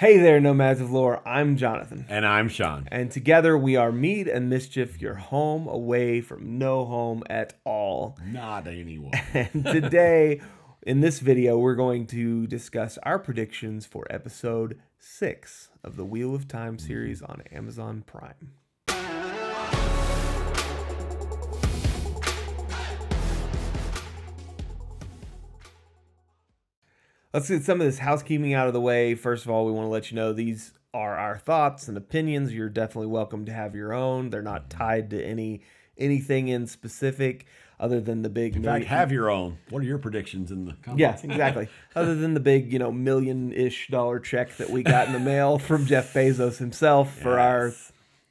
Hey there, Nomads of Lore. I'm Jonathan. And I'm Sean. And together we are Mead and Mischief, your home away from no home at all. Not anyone. And today, in this video, we're going to discuss our predictions for episode 6 of the Wheel of Time series on Amazon Prime. Let's get some of this housekeeping out of the way. First of all, we want to let you know these are our thoughts and opinions. You're definitely welcome to have your own. They're not tied to anything in specific other than the big... In fact, have your own. What are your predictions in the comments? Yes, exactly. Other than the big, million-ish dollar check that we got in the mail from Jeff Bezos himself for our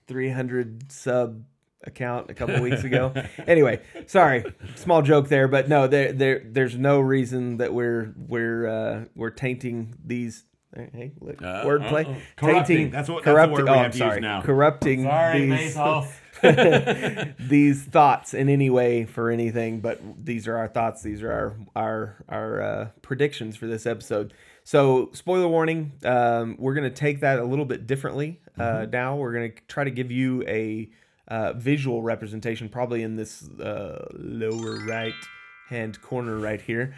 300 sub account a couple weeks ago. Anyway, sorry, small joke there, but no, there's no reason that we're tainting these. Hey, look, wordplay. Corrupting. That's the word we have to use now. Corrupting these thoughts in any way for anything, but these are our thoughts. These are our predictions for this episode. So, spoiler warning, we're going to take that a little bit differently. Now we're going to try to give you a visual representation, probably in this lower right hand corner right here,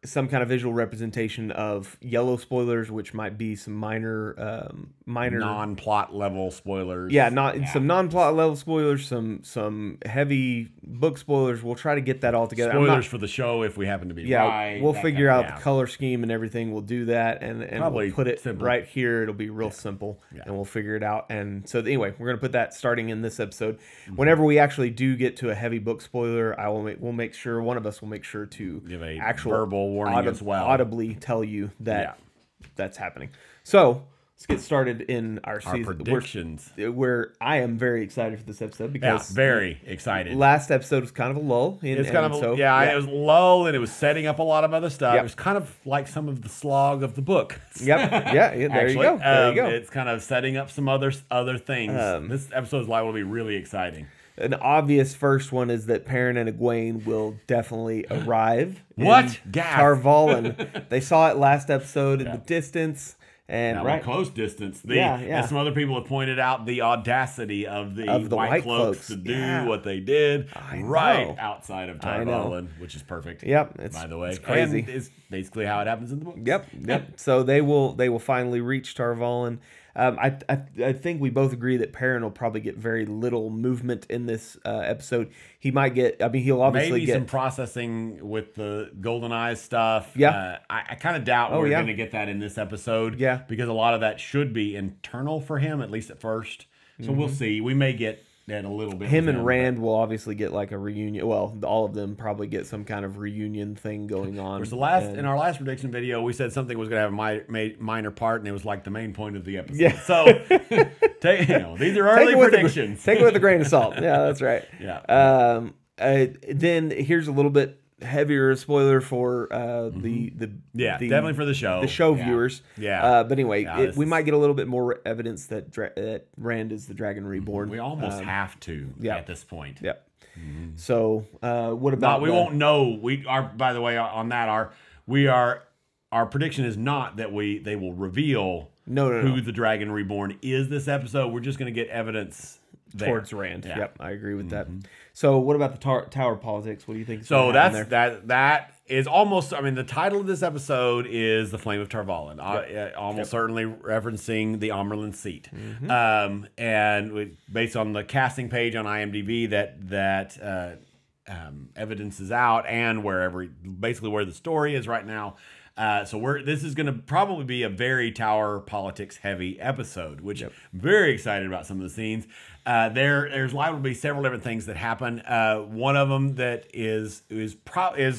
some kind of visual representation of yellow spoilers, which might be some minor non-plot level spoilers. Some non-plot level spoilers, some heavy book spoilers. We'll try to get that all together. Spoilers for the show if we happen to be right. We'll figure out the color scheme and everything. We'll do that, and we'll put it right here. It'll be real simple, and we'll figure it out. And so anyway, we're gonna put that starting in this episode. Whenever we actually do get to a heavy book spoiler, we'll make sure, one of us will make sure to give a actual verbal warning as well, audibly tell you that that's happening. So let's get started in our predictions. Where I am very excited for this episode because very excited. Last episode was kind of a lull. It was lull, and it was setting up a lot of other stuff. It was kind of like some of the slog of the book. There you go. There you go. It's kind of setting up some other things. This episode is liable to be really exciting. An obvious first one is that PERRIN and EGWENE will definitely arrive. What? Tarvalin. They saw it last episode in the distance. And close distance. As some other people have pointed out, the audacity of the white cloaks to do what they did outside of Tarvalin, which is perfect. Yep, by the way, it's crazy. And it's basically how it happens in the book. Yep. So they will finally reach Tarvalin. I think we both agree that PERRIN will probably get very little movement in this episode. He might get, he'll obviously get some processing with the Golden Eyes stuff. I kind of doubt we're going to get that in this episode. Because a lot of that should be internal for him, at least at first. So we'll see. We may get that a little bit. Him and Rand will obviously get like a reunion. Well, all of them probably get some kind of reunion thing going on. In our last prediction video, we said something was going to have a minor part, and it was like the main point of the episode. So these are early predictions. Take it with a grain of salt. Yeah, that's right. Then here's a little bit heavier spoiler for definitely for the show viewers. But anyway, we might get a little bit more evidence that Rand is the Dragon Reborn. We almost have to at this point. So what about? We won't know. By the way, on that, our prediction is not that they will reveal who the Dragon Reborn is this episode. We're just going to get evidence towards Rand. Yep, I agree with that. So what about the tower politics? What do you think? So that is almost, the title of this episode is The Flame of Tarvalin, almost certainly referencing the Amyrlin seat. And based on the casting page on IMDb that evidence is out, and basically where the story is right now. So this is going to probably be a very tower politics heavy episode, which I'm very excited about some of the scenes. There's liable to be several different things that happen. One of them that is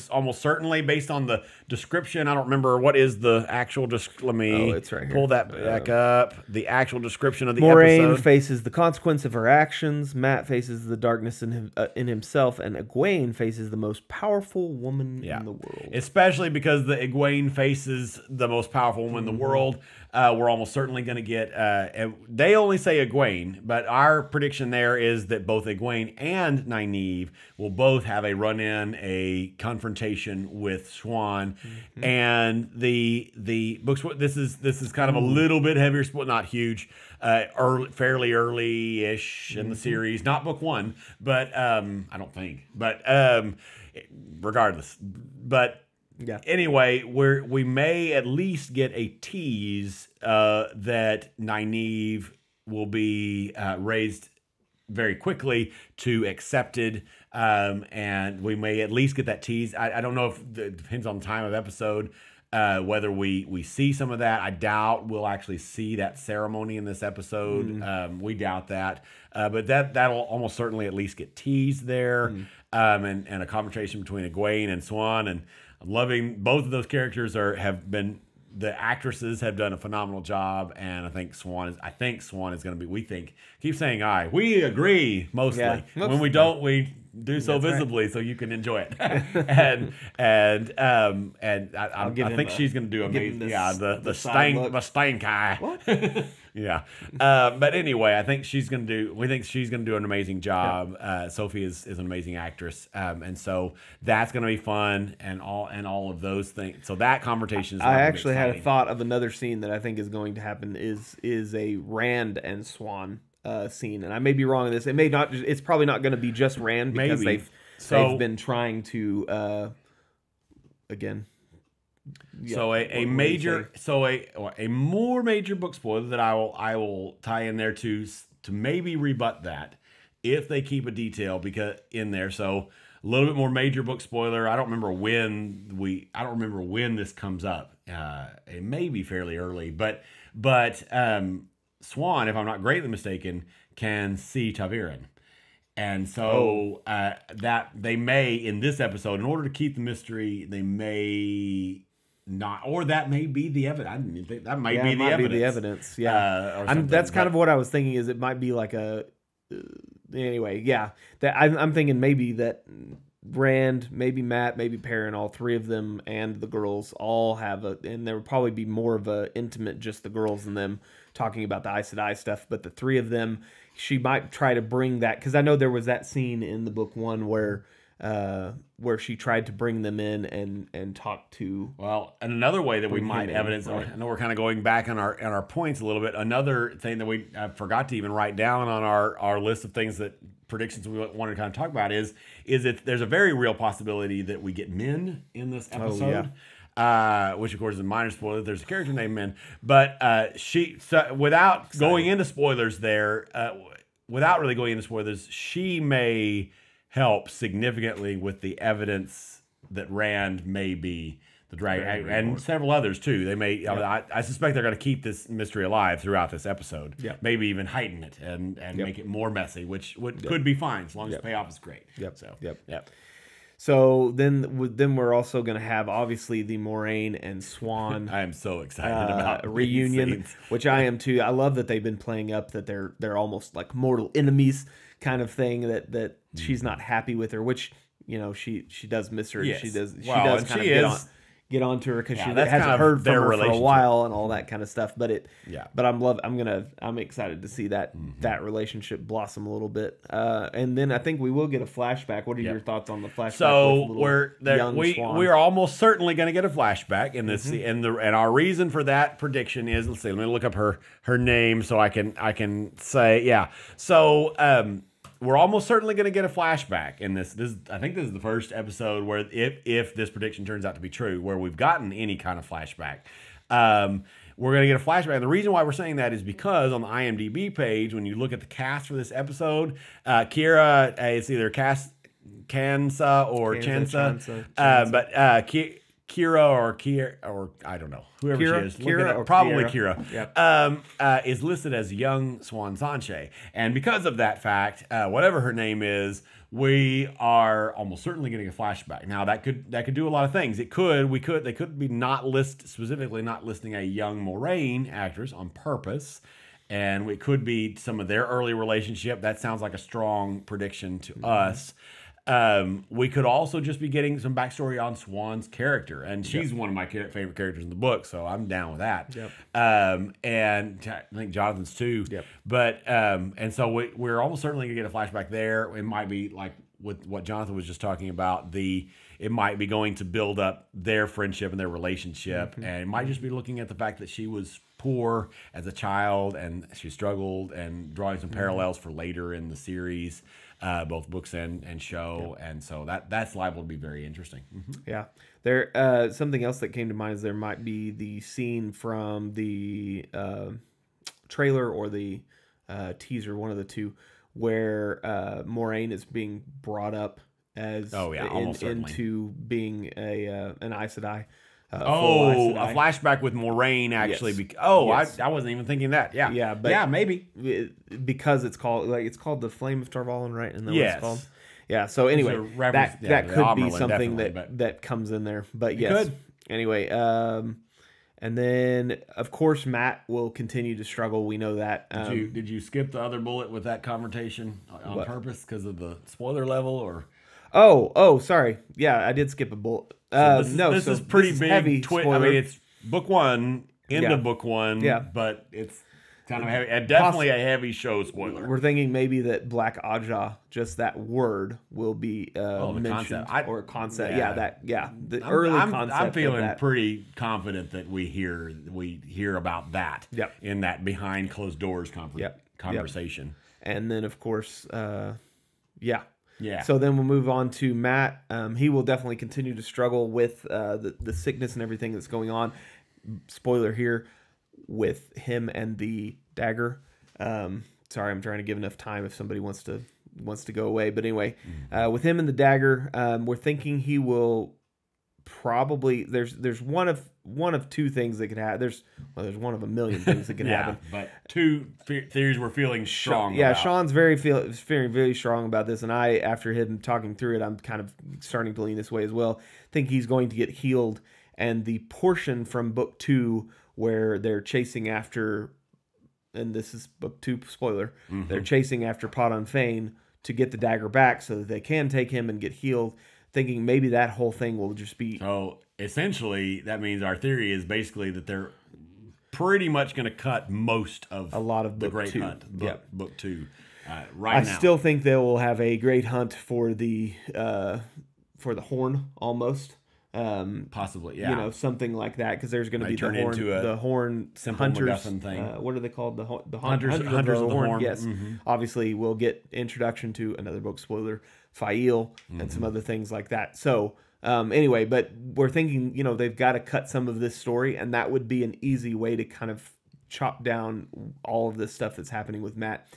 almost certainly based on the description. I don't remember what is the actual. Let me it's right here. Pull that back up. The actual description of the Moiraine episode. faces the consequence of her actions. Matt faces the darkness in himself, and EGWENE faces the most powerful woman in the world. Especially because the EGWENE faces the most powerful woman in the world. We're almost certainly going to get. They only say EGWENE, but our prediction there is that both Egwene and Nynaeve will both have a run-in, a confrontation with Siuan, and the books. This is kind of a little bit heavier, not huge, fairly early-ish in the series. Not book one, but I don't think. But regardless, but. Yeah. Anyway, we may at least get a tease that Nynaeve will be raised very quickly to accepted, and we may at least get that tease. I don't know if it depends on the time of episode whether we see some of that. I doubt we'll actually see that ceremony in this episode. We doubt that, but that'll almost certainly at least get teased there, and a conversation between Egwene and Siuan. And I'm loving both of those characters. The actresses have done a phenomenal job, and I think Siuan is going to be. We agree mostly. Yeah, when we don't, we do so visibly, right, so you can enjoy it. and I think she's going to do amazing. Yeah, the Stein guy. What? Yeah, but anyway, I think she's going to do. We think she's going to do an amazing job. Sophie is an amazing actress, and so that's going to be fun, and all of those things. So that conversation is. I actually had a thought of another scene that I think is going to happen is a Rand and Siuan scene, and I may be wrong in this. It may not. It's probably not going to be just Rand because they've been trying to again. Yeah, so a more major book spoiler that I will tie in there to maybe rebut that if they keep a detail because in there. So a little bit more major book spoiler. I don't remember when this comes up. It may be fairly early, but Siuan, if I'm not greatly mistaken, can see ta'veren. And so that they may, in this episode, in order to keep the mystery, they may not, or that may be the evidence. That might be the evidence. Yeah, that's kind of what I was thinking. Is it might be like a anyway? Yeah, that I'm thinking maybe that Rand, maybe Matt, maybe Perrin, all three of them and the girls all have and there would probably be more of a intimate, just the girls and them talking about the Aes Sedai stuff. But the three of them, she might try to bring that, because I know there was that scene in the book one where she tried to bring them in and talk to. Well, and another way that we might evidence, right. I know we're kind of going back on our points a little bit. Another thing that we forgot to even write down on our list of things that predictions we wanted to kind of talk about is that there's a very real possibility that we get Min in this episode. Which of course is a minor spoiler. There's a character named Min, but without going into spoilers there, without really going into spoilers, she may help significantly with the evidence that Rand may be the dragon, and several others too. They may. I suspect they're going to keep this mystery alive throughout this episode. Maybe even heighten it and make it more messy, which could be fine as long as the payoff is great. So then we're also going to have obviously the Moiraine and Siuan. I am so excited about reunion, which I am too. I love that they've been playing up that they're almost like mortal enemies kind of thing. That she's not happy with her, which she does miss her. Yes. She does kind of get onto her because she hasn't heard from her for a while and all that kind of stuff. But I'm excited to see that relationship blossom a little bit. And then I think we will get a flashback. What are your thoughts on the flashback? So we are almost certainly going to get a flashback in this, and our reason for that prediction is, let's see, let me look up her name so I can say So we're almost certainly going to get a flashback in this. I think this is the first episode where, if this prediction turns out to be true, where we've gotten any kind of flashback. We're going to get a flashback. And the reason why we're saying that is because on the IMDb page, when you look at the cast for this episode, Kira, it's either Kansa or Chansa. But Kira or I don't know, whoever she is, probably Kira, is listed as young Siuan Sanche, and because of that fact, whatever her name is, we are almost certainly getting a flashback. Now that could do a lot of things. They could be not listing a young Moiraine actress on purpose, and it could be some of their early relationship. That sounds like a strong prediction to us. We could also just be getting some backstory on Swan's character, and she's one of my favorite characters in the book, so I'm down with that. And I think Jonathan's too. But and so we're almost certainly gonna get a flashback there. It might be like with what Jonathan was just talking about. It might be going to build up their friendship and their relationship, and it might just be looking at the fact that she was poor as a child and she struggled, and drawing some parallels for later in the series, both books and show. And so that's liable to be very interesting. Yeah. There something else that came to mind is there might be the scene from the trailer or the teaser, one of the two, where Moiraine is being brought up as into being an Aes Sedai. A flashback with Moiraine actually. I wasn't even thinking that. Maybe because it's called the Flame of Tarvalin, right? And then what it's called. Yeah. So anyway, that could be something that comes in there. But yes. Could. Anyway, and then of course Matt will continue to struggle. We know that. Did you skip the other bullet with that confrontation on purpose because of the spoiler level, or? Oh, sorry. Yeah, I did skip a bullet. This is pretty big. Heavy spoiler. I mean, it's book one, end of book one. Yeah, but it's kind of heavy, and definitely a heavy show spoiler. We're thinking maybe that Black AJAH, just that word, will be mentioned or concept. The early concept. I'm feeling pretty confident that we hear about that. In that behind closed doors conversation. And then of course, So then we'll move on to Matt. He will definitely continue to struggle with the sickness and everything that's going on. Spoiler here, with him and the dagger. Sorry, I'm trying to give enough time if somebody wants to go away. But anyway, with him and the dagger, we're thinking he will probably. There's one of two things that could happen. There's one of a million things that can happen. But two theories we're feeling strong. Yeah, about. Sean's very strong about this, and I, after him talking through it, I'm kind of starting to lean this way as well. Think he's going to get healed, and the portion from book 2 where they're chasing after, and this is book 2 spoiler, they're chasing after Podon Fane to get the dagger back so that they can take him and get healed. Thinking maybe that whole thing will just be. So essentially, that means our theory is basically that they're pretty much going to cut most of the Great Hunt, book 2, right now. I still think they will have a Great Hunt for the Horn almost. Possibly, yeah. You know, something like that, because there's going to be the Horn hunters thing. What are they called? The hunters of the Horn. Yes, obviously we'll get introduction to another book spoiler, Fael, and some other things like that. So anyway, but we're thinking, you know, they've got to cut some of this story, and that would be an easy way to kind of chop down all of this stuff that's happening with Matt.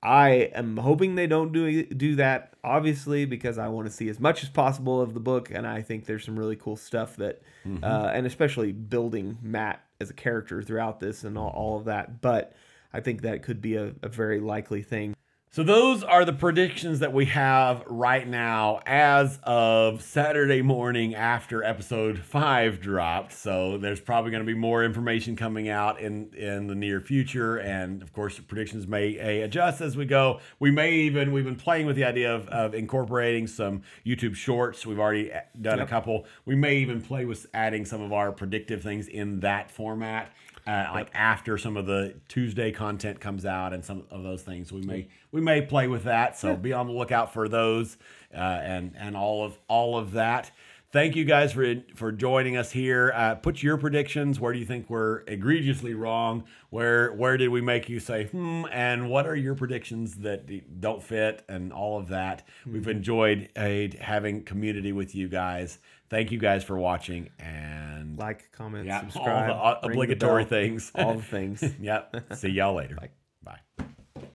I am hoping they don't do that, obviously, because I want to see as much as possible of the book, and I think there's some really cool stuff that, and especially building Matt as a character throughout this and all of that. But I think that could be a very likely thing. So those are the predictions that we have right now as of Saturday morning after episode 5 dropped. So there's probably going to be more information coming out in the near future. And of course, predictions may adjust as we go. We've been playing with the idea of incorporating some YouTube shorts. We've already done a couple. We may even play with adding some of our predictive things in that format. Like after some of the Tuesday content comes out and some of those things, we may play with that. So be on the lookout for those and all of that. Thank you guys for joining us here. Put your predictions. Where do you think we're egregiously wrong? Where did we make you say and what are your predictions that don't fit and all of that? We've enjoyed having community with you guys. Thank you guys for watching, and like, comment, subscribe, all the obligatory things. All the things. Yep. See y'all later. Bye.